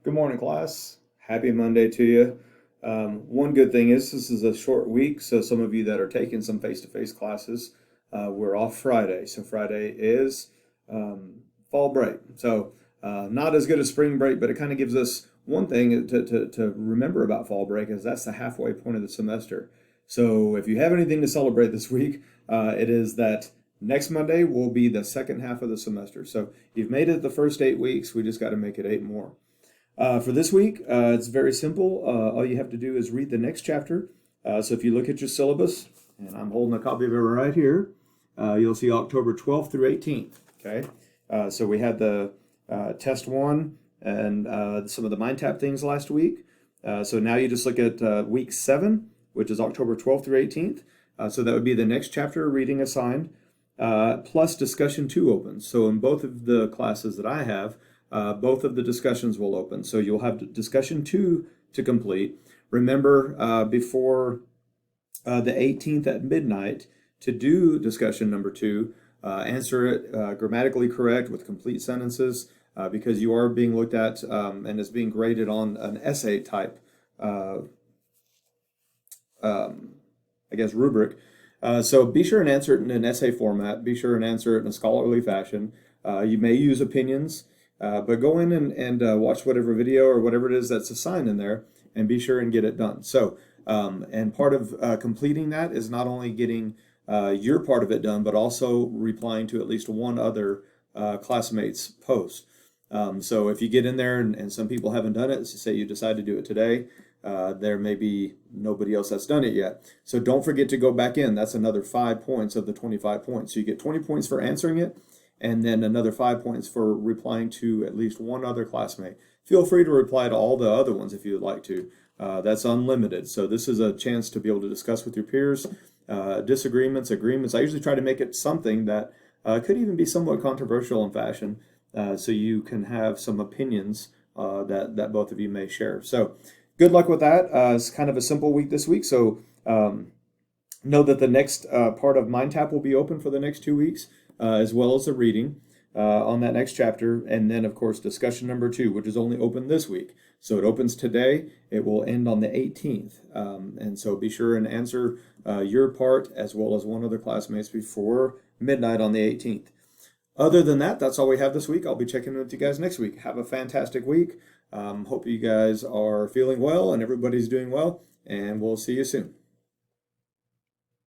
Good morning, class. Happy Monday to you. One good thing is this is a short week, so some of you that are taking some face-to-face classes, we're off Friday. So Friday is fall break. So not as good as spring break, but it kind of gives us one thing to remember about fall break is that's the halfway point of the semester. So if you have anything to celebrate this week, it is that next Monday will be the second half of the semester. So you've made it the first 8 weeks. We just got to make it 8 more. For this week, it's very simple. All you have to do is read the next chapter. So if you look at your syllabus, and I'm holding a copy of it right here, you'll see October 12th through 18th. Okay, so we had the test one and some of the mind tap things last week. So now you just look at week 7, which is October 12th through 18th. So that would be the next chapter reading assigned, plus discussion 2 opens. So in both of the classes that I have, both of the discussions will open. So you'll have discussion 2 to complete. Remember, before the 18th at midnight to do discussion number 2, answer it grammatically correct with complete sentences because you are being looked at and is being graded on an essay type, rubric. So be sure and answer it in an essay format. Be sure and answer it in a scholarly fashion. You may use opinions. But go in and watch whatever video or whatever it is that's assigned in there and be sure and get it done. So, and part of completing that is not only getting your part of it done, but also replying to at least one other classmate's post. So if you get in there and some people haven't done it, so say you decide to do it today, there may be nobody else that's done it yet. So don't forget to go back in. That's another 5 points of the 25 points. So you get 20 points for answering it, and then another 5 points for replying to at least one other classmate. Feel free to reply to all the other ones if you would like to. That's unlimited. So this is a chance to be able to discuss with your peers, disagreements, agreements. I usually try to make it something that could even be somewhat controversial in fashion, so you can have some opinions that both of you may share. So good luck with that. It's kind of a simple week this week. So know that the next part of MindTap will be open for the next 2 weeks. As well as the reading on that next chapter, and then, of course, discussion number 2, which is only open this week. So it opens today. It will end on the 18th. And so be sure and answer your part as well as one other classmate's before midnight on the 18th. Other than that, that's all we have this week. I'll be checking in with you guys next week. Have a fantastic week. Hope you guys are feeling well and everybody's doing well, and we'll see you soon.